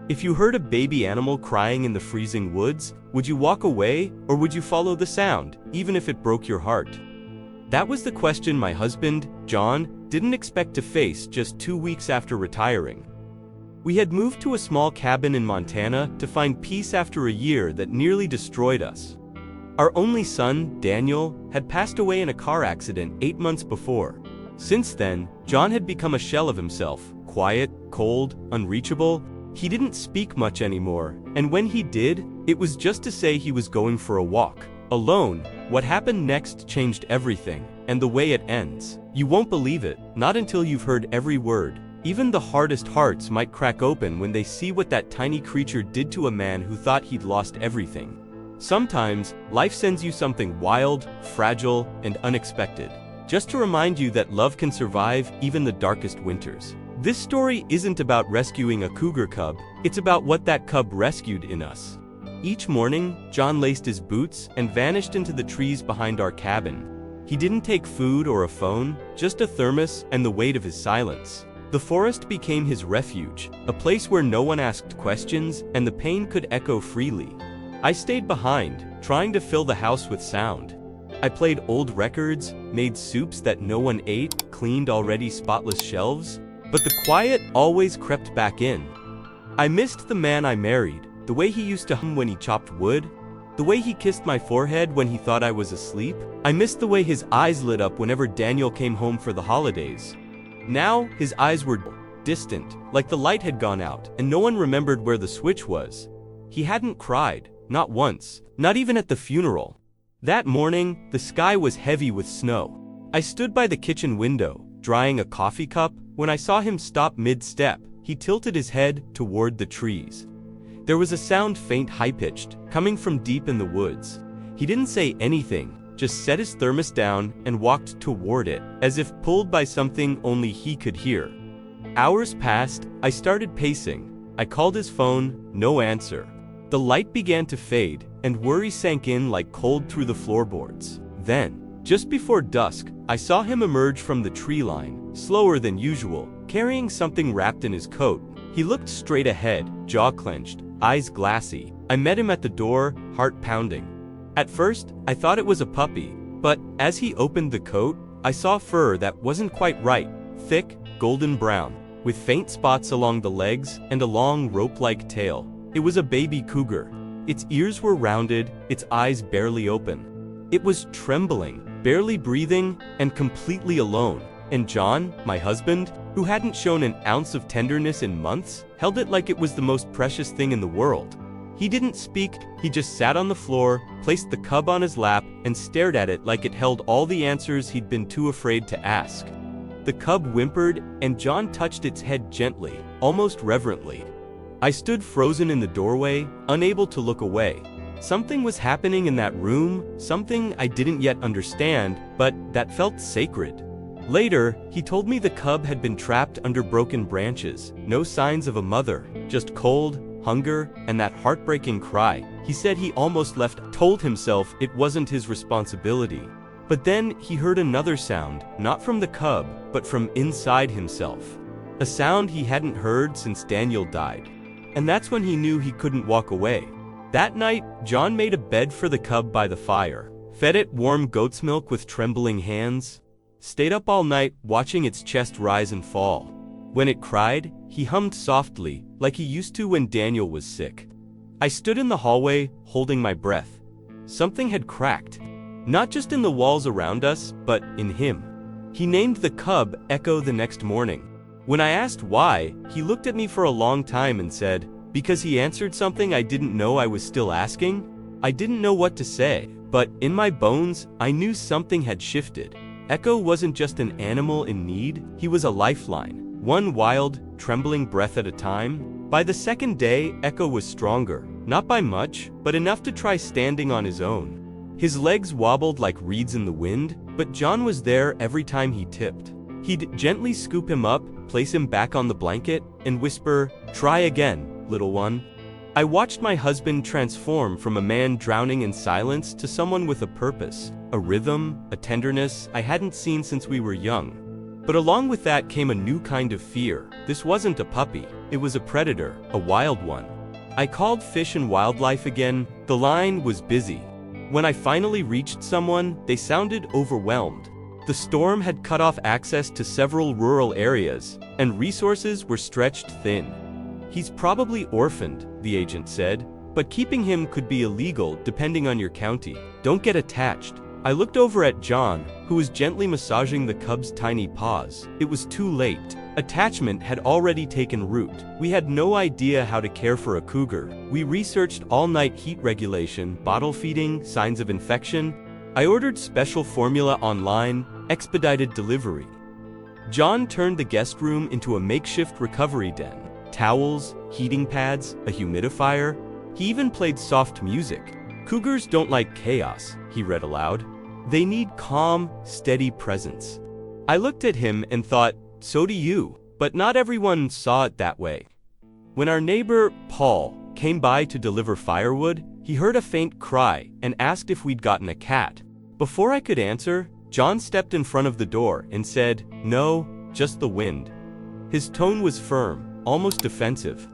If you heard a baby animal crying in the freezing woods, would you walk away, or would you follow the sound, even if it broke your heart? That was the question my husband, John, didn't expect to face just 2 weeks after retiring. We had moved to a small cabin in Montana to find peace after a year that nearly destroyed us. Our only son, Daniel, had passed away in a car accident 8 months before. Since then, John had become a shell of himself, quiet, cold, unreachable. He didn't speak much anymore, and when he did, it was just to say he was going for a walk. Alone. What happened next changed everything, and the way it ends. You won't believe it, not until you've heard every word. Even the hardest hearts might crack open when they see what that tiny creature did to a man who thought he'd lost everything. Sometimes, life sends you something wild, fragile, and unexpected, just to remind you that love can survive even the darkest winters. This story isn't about rescuing a cougar cub, it's about what that cub rescued in us. Each morning, John laced his boots and vanished into the trees behind our cabin. He didn't take food or a phone, just a thermos and the weight of his silence. The forest became his refuge, a place where no one asked questions and the pain could echo freely. I stayed behind, trying to fill the house with sound. I played old records, made soups that no one ate, cleaned already spotless shelves, but the quiet always crept back in. I missed the man I married, the way he used to hum when he chopped wood, the way he kissed my forehead when he thought I was asleep. I missed the way his eyes lit up whenever Daniel came home for the holidays. Now, his eyes were distant, like the light had gone out, and no one remembered where the switch was. He hadn't cried, not once, not even at the funeral. That morning, the sky was heavy with snow. I stood by the kitchen window, drying a coffee cup, when I saw him stop mid-step. He tilted his head toward the trees. There was a sound faint high-pitched, coming from deep in the woods. He didn't say anything, just set his thermos down and walked toward it, as if pulled by something only he could hear. Hours passed, I started pacing. I called his phone, no answer. The light began to fade, and worry sank in like cold through the floorboards. Then, just before dusk, I saw him emerge from the tree line, slower than usual, carrying something wrapped in his coat. He looked straight ahead, jaw clenched, eyes glassy. I met him at the door, heart pounding. At first, I thought it was a puppy, but as he opened the coat, I saw fur that wasn't quite right, thick, golden brown, with faint spots along the legs and a long rope-like tail. It was a baby cougar. Its ears were rounded, its eyes barely open. It was trembling, barely breathing, and completely alone. And John, my husband, who hadn't shown an ounce of tenderness in months, held it like it was the most precious thing in the world. He didn't speak, he just sat on the floor, placed the cub on his lap, and stared at it like it held all the answers he'd been too afraid to ask. The cub whimpered, and John touched its head gently, almost reverently. I stood frozen in the doorway, unable to look away. Something was happening in that room, something I didn't yet understand, but that felt sacred. Later, he told me the cub had been trapped under broken branches, no signs of a mother, just cold, hunger, and that heartbreaking cry. He said he almost told himself it wasn't his responsibility. But then he heard another sound, not from the cub, but from inside himself. A sound he hadn't heard since Daniel died. And that's when he knew he couldn't walk away. That night, John made a bed for the cub by the fire, fed it warm goat's milk with trembling hands, stayed up all night watching its chest rise and fall. When it cried, he hummed softly, like he used to when Daniel was sick. I stood in the hallway, holding my breath. Something had cracked. Not just in the walls around us, but in him. He named the cub Echo the next morning. When I asked why, he looked at me for a long time and said, because he answered something I didn't know I was still asking? I didn't know what to say, but in my bones, I knew something had shifted. Echo wasn't just an animal in need, he was a lifeline. One wild, trembling breath at a time. By the second day, Echo was stronger, not by much, but enough to try standing on his own. His legs wobbled like reeds in the wind, but John was there every time he tipped. He'd gently scoop him up, place him back on the blanket, and whisper, "Try again, little one." I watched my husband transform from a man drowning in silence to someone with a purpose, a rhythm, a tenderness I hadn't seen since we were young. But along with that came a new kind of fear. This wasn't a puppy, it was a predator, a wild one. I called Fish and Wildlife again. The line was busy. When I finally reached someone, they sounded overwhelmed. The storm had cut off access to several rural areas, and resources were stretched thin. "He's probably orphaned," the agent said, "but keeping him could be illegal depending on your county. Don't get attached." I looked over at John, who was gently massaging the cub's tiny paws. It was too late. Attachment had already taken root. We had no idea how to care for a cougar. We researched all-night heat regulation, bottle feeding, signs of infection. I ordered special formula online, expedited delivery. John turned the guest room into a makeshift recovery den. Towels, heating pads, a humidifier. He even played soft music. "Cougars don't like chaos," he read aloud. "They need calm, steady presence." I looked at him and thought, so do you, but not everyone saw it that way. When our neighbor, Paul, came by to deliver firewood, he heard a faint cry and asked if we'd gotten a cat. Before I could answer, John stepped in front of the door and said, "No, just the wind." His tone was firm, almost defensive.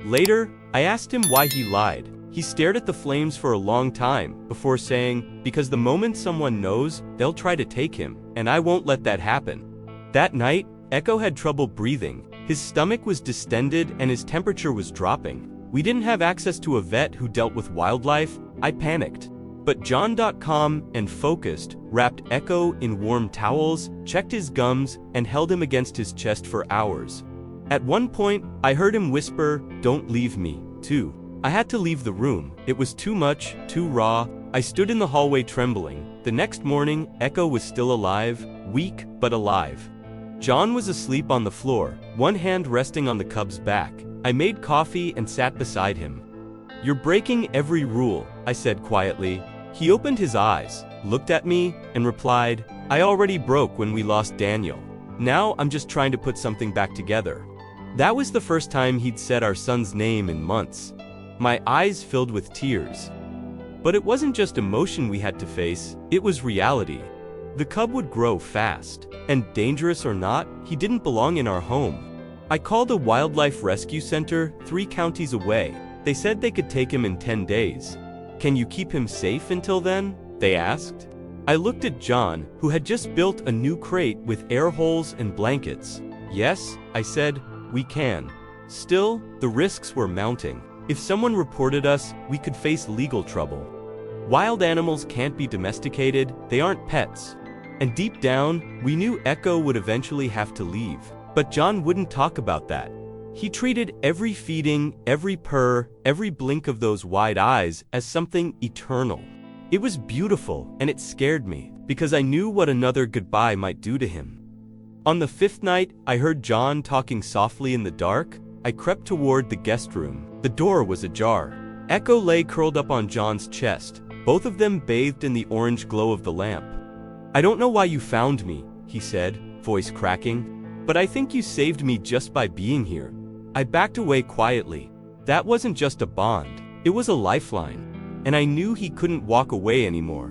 Later, I asked him why he lied. He stared at the flames for a long time before saying, "Because the moment someone knows, they'll try to take him, and I won't let that happen." That night, Echo had trouble breathing. His stomach was distended and his temperature was dropping. We didn't have access to a vet who dealt with wildlife. I panicked. But John.com and Focused wrapped Echo in warm towels, checked his gums, and held him against his chest for hours. At one point, I heard him whisper, "Don't leave me," too. I had to leave the room. It was too much, too raw. I stood in the hallway trembling. The next morning, Echo was still alive, weak but alive. John was asleep on the floor, one hand resting on the cub's back. I made coffee and sat beside him. "You're breaking every rule," I said quietly. He opened his eyes, looked at me, and replied, "I already broke when we lost Daniel. Now I'm just trying to put something back together." That was the first time he'd said our son's name in months. My eyes filled with tears. But it wasn't just emotion we had to face, it was reality. The cub would grow fast, and dangerous or not, he didn't belong in our home. I called a wildlife rescue center 3 counties away. They said they could take him in 10 days. "Can you keep him safe until then?" they asked. I looked at John, who had just built a new crate with air holes and blankets. "Yes," I said, "we can." Still, the risks were mounting. If someone reported us, we could face legal trouble. Wild animals can't be domesticated, they aren't pets. And deep down, we knew Echo would eventually have to leave. But John wouldn't talk about that. He treated every feeding, every purr, every blink of those wide eyes as something eternal. It was beautiful, and it scared me, because I knew what another goodbye might do to him. On the 5th night, I heard John talking softly in the dark. I crept toward the guest room. The door was ajar. Echo lay curled up on John's chest, both of them bathed in the orange glow of the lamp. "I don't know why you found me," he said, voice cracking, "but I think you saved me just by being here." I backed away quietly. That wasn't just a bond, it was a lifeline, and I knew he couldn't walk away anymore.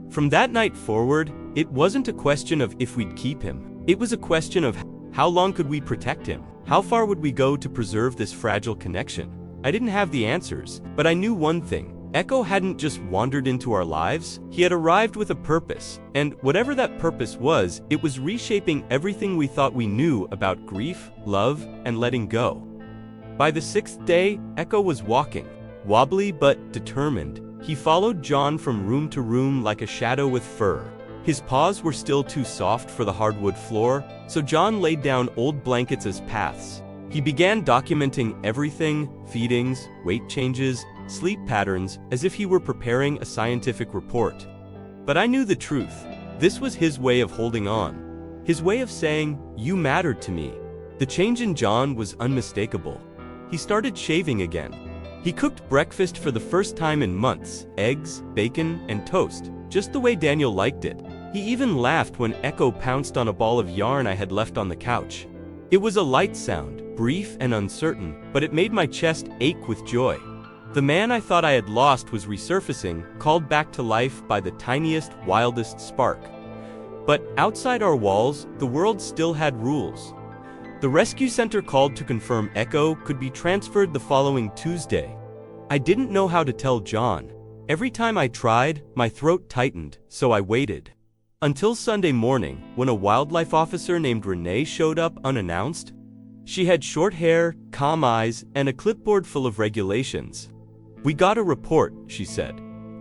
From that night forward, it wasn't a question of if we'd keep him. It was a question of how long could we protect him? How far would we go to preserve this fragile connection? I didn't have the answers, but I knew one thing. Echo hadn't just wandered into our lives, he had arrived with a purpose, and whatever that purpose was, it was reshaping everything we thought we knew about grief, love, and letting go. By the 6th day, Echo was walking, wobbly but determined. He followed John from room to room like a shadow with fur. His paws were still too soft for the hardwood floor, so John laid down old blankets as paths. He began documenting everything, feedings, weight changes, sleep patterns, as if he were preparing a scientific report. But I knew the truth. This was his way of holding on. His way of saying, "You mattered to me." The change in John was unmistakable. He started shaving again. He cooked breakfast for the first time in months, eggs, bacon, and toast, just the way Daniel liked it. He even laughed when Echo pounced on a ball of yarn I had left on the couch. It was a light sound, brief and uncertain, but it made my chest ache with joy. The man I thought I had lost was resurfacing, called back to life by the tiniest, wildest spark. But outside our walls, the world still had rules. The rescue center called to confirm Echo could be transferred the following Tuesday. I didn't know how to tell John. Every time I tried, my throat tightened, so I waited. Until Sunday morning, when a wildlife officer named Renee showed up unannounced. She had short hair, calm eyes, and a clipboard full of regulations. "We got a report," she said.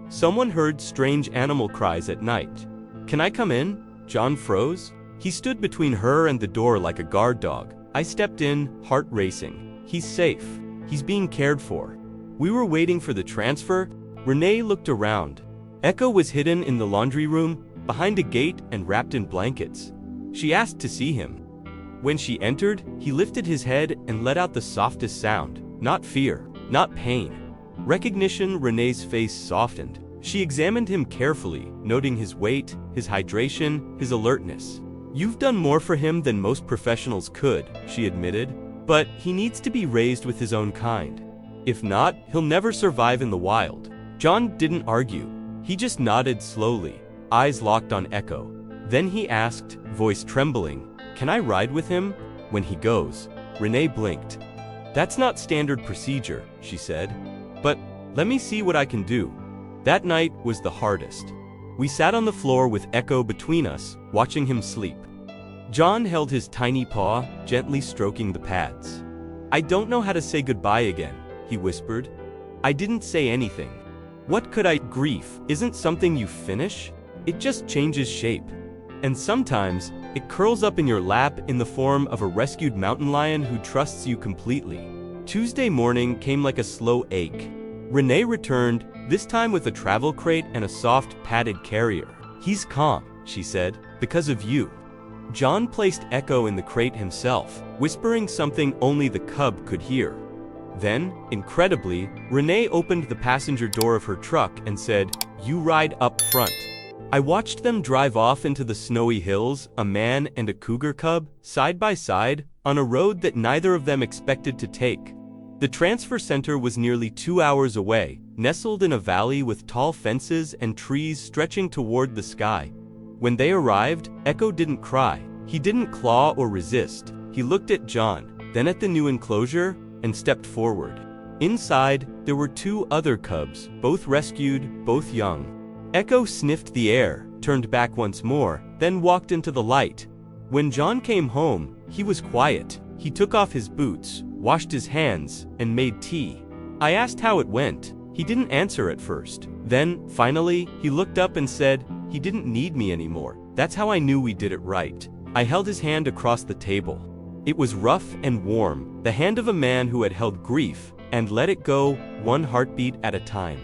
"Someone heard strange animal cries at night. Can I come in?" John froze. He stood between her and the door like a guard dog. I stepped in, heart racing. "He's safe. He's being cared for." We were waiting for the transfer. Renee looked around. Echo was hidden in the laundry room, behind a gate and wrapped in blankets. She asked to see him. When she entered, he lifted his head and let out the softest sound. Not fear, not pain. Recognition. Renee's face softened. She examined him carefully, noting his weight, his hydration, his alertness. "You've done more for him than most professionals could," she admitted. "But he needs to be raised with his own kind. If not, he'll never survive in the wild." John didn't argue. He just nodded slowly, eyes locked on Echo. Then he asked, voice trembling, "Can I ride with him when he goes?" Renee blinked. "That's not standard procedure," she said. "But let me see what I can do." That night was the hardest. We sat on the floor with Echo between us, watching him sleep. John held his tiny paw, gently stroking the pads. "I don't know how to say goodbye again," he whispered. I didn't say anything. What could I? Grief isn't something you finish. It just changes shape. And sometimes, it curls up in your lap in the form of a rescued mountain lion who trusts you completely. Tuesday morning came like a slow ache. Renee returned, this time with a travel crate and a soft, padded carrier. "He's calm," she said, "because of you." John placed Echo in the crate himself, whispering something only the cub could hear. Then, incredibly, Renee opened the passenger door of her truck and said, "You ride up front." I watched them drive off into the snowy hills, a man and a cougar cub, side by side, on a road that neither of them expected to take. The transfer center was nearly 2 hours away, nestled in a valley with tall fences and trees stretching toward the sky. When they arrived, Echo didn't cry. He didn't claw or resist. He looked at John, then at the new enclosure, and stepped forward. Inside, there were 2 other cubs, both rescued, both young. Echo sniffed the air, turned back once more, then walked into the light. When John came home, he was quiet. He took off his boots, washed his hands, and made tea. I asked how it went. He didn't answer at first. Then, finally, he looked up and said, he didn't need me anymore. That's how I knew we did it right. I held his hand across the table. It was rough and warm, the hand of a man who had held grief and let it go, one heartbeat at a time.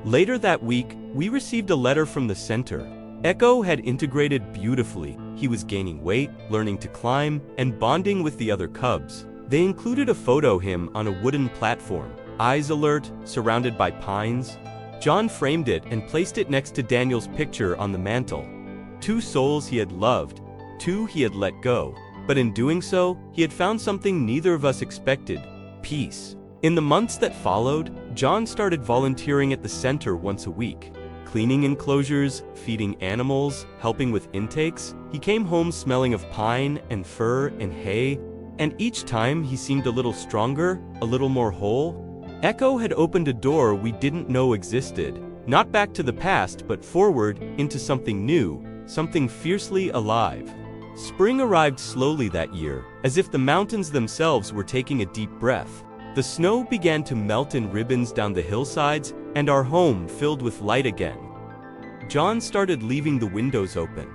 Later that week, we received a letter from the center. Echo had integrated beautifully. He was gaining weight, learning to climb, and bonding with the other cubs. They included a photo of him on a wooden platform, eyes alert, surrounded by pines. John framed it and placed it next to Daniel's picture on the mantle. 2 souls he had loved, 2 he had let go. But in doing so, he had found something neither of us expected: peace. In the months that followed, John started volunteering at the center once a week. Cleaning enclosures, feeding animals, helping with intakes. He came home smelling of pine and fur and hay, and each time he seemed a little stronger, a little more whole. Echo had opened a door we didn't know existed, not back to the past but forward into something new, something fiercely alive. Spring arrived slowly that year, as if the mountains themselves were taking a deep breath. The snow began to melt in ribbons down the hillsides, and our home filled with light again. John started leaving the windows open.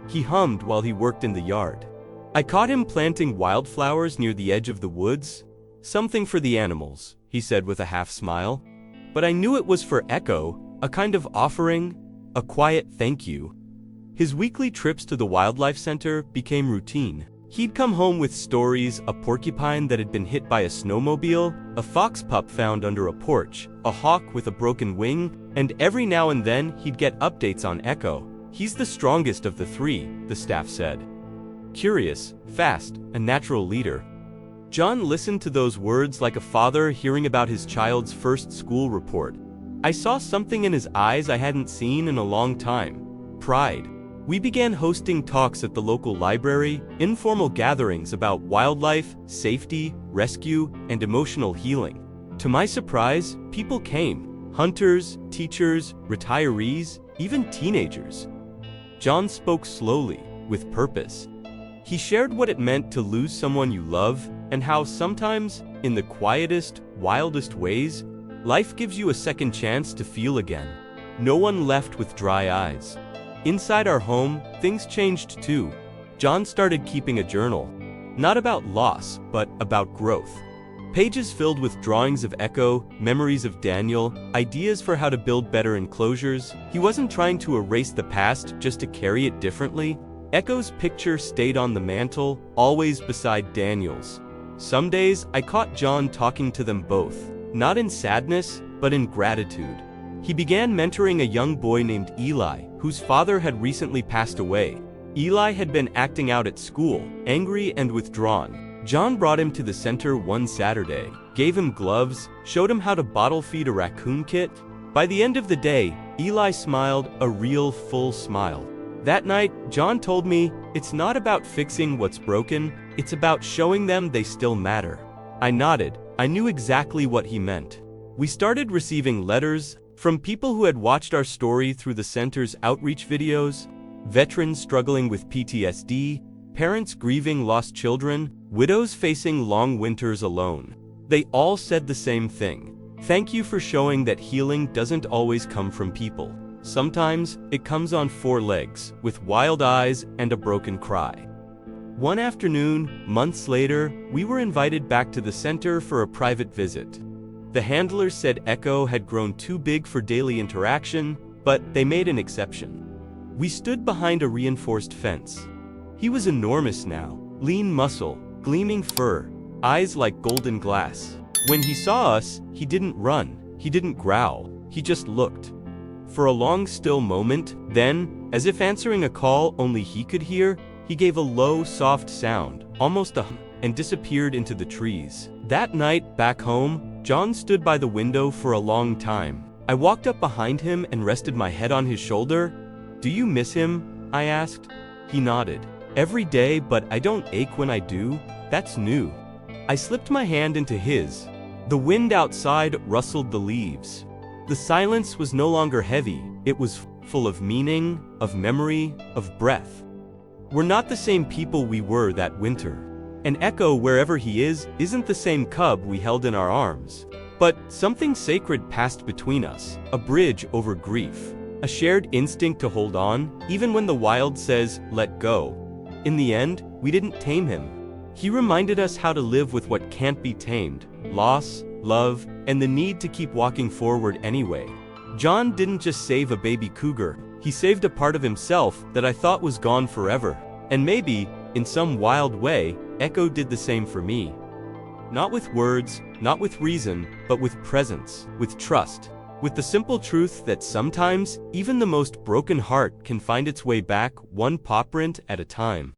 He hummed while he worked in the yard. I caught him planting wildflowers near the edge of the woods. "Something for the animals," he said with a half smile. But I knew it was for Echo, a kind of offering, a quiet thank you. His weekly trips to the wildlife center became routine. He'd come home with stories: a porcupine that had been hit by a snowmobile, a fox pup found under a porch, a hawk with a broken wing, and every now and then he'd get updates on Echo. "He's the strongest of the 3, the staff said. Curious, fast, a natural leader." John listened to those words like a father hearing about his child's first school report. I saw something in his eyes I hadn't seen in a long time. Pride. We began hosting talks at the local library, informal gatherings about wildlife, safety, rescue, and emotional healing. To my surprise, people came. Hunters, teachers, retirees, even teenagers. John spoke slowly, with purpose. He shared what it meant to lose someone you love, and how sometimes, in the quietest, wildest ways, life gives you a second chance to feel again. No one left with dry eyes. Inside our home, things changed too. John started keeping a journal. Not about loss, but about growth. Pages filled with drawings of Echo, memories of Daniel, ideas for how to build better enclosures. He wasn't trying to erase the past just to carry it differently. Echo's picture stayed on the mantle, always beside Daniel's. Some days, I caught John talking to them both, not in sadness, but in gratitude. He began mentoring a young boy named Eli, whose father had recently passed away. Eli had been acting out at school, angry and withdrawn. John brought him to the center one Saturday, gave him gloves, showed him how to bottle feed a raccoon kit. By the end of the day, Eli smiled, a real full smile. That night, John told me, it's not about fixing what's broken, it's about showing them they still matter. I nodded. I knew exactly what he meant. We started receiving letters from people who had watched our story through the center's outreach videos, veterans struggling with PTSD, parents grieving lost children, widows facing long winters alone. They all said the same thing. Thank you for showing that healing doesn't always come from people. Sometimes, it comes on four legs, with wild eyes and a broken cry. One afternoon, months later, we were invited back to the center for a private visit. The handlers said Echo had grown too big for daily interaction, but they made an exception. We stood behind a reinforced fence. He was enormous now, lean muscle, gleaming fur, eyes like golden glass. When he saw us, he didn't run, he didn't growl, he just looked. For a long still moment, then, as if answering a call only he could hear, he gave a low, soft sound, almost a hum, and disappeared into the trees. That night, back home, John stood by the window for a long time. I walked up behind him and rested my head on his shoulder. "Do you miss him?" I asked. He nodded. "Every day, but I don't ache when I do. That's new." I slipped my hand into his. The wind outside rustled the leaves. The silence was no longer heavy, it was full of meaning, of memory, of breath. We're not the same people we were that winter. And Echo, wherever he is, isn't the same cub we held in our arms. But something sacred passed between us, a bridge over grief, a shared instinct to hold on, even when the wild says, let go. In the end, we didn't tame him. He reminded us how to live with what can't be tamed, loss, love, and the need to keep walking forward anyway. John didn't just save a baby cougar, he saved a part of himself that I thought was gone forever. And maybe, in some wild way, Echo did the same for me. Not with words, not with reason, but with presence, with trust, with the simple truth that sometimes, even the most broken heart can find its way back one paw print at a time.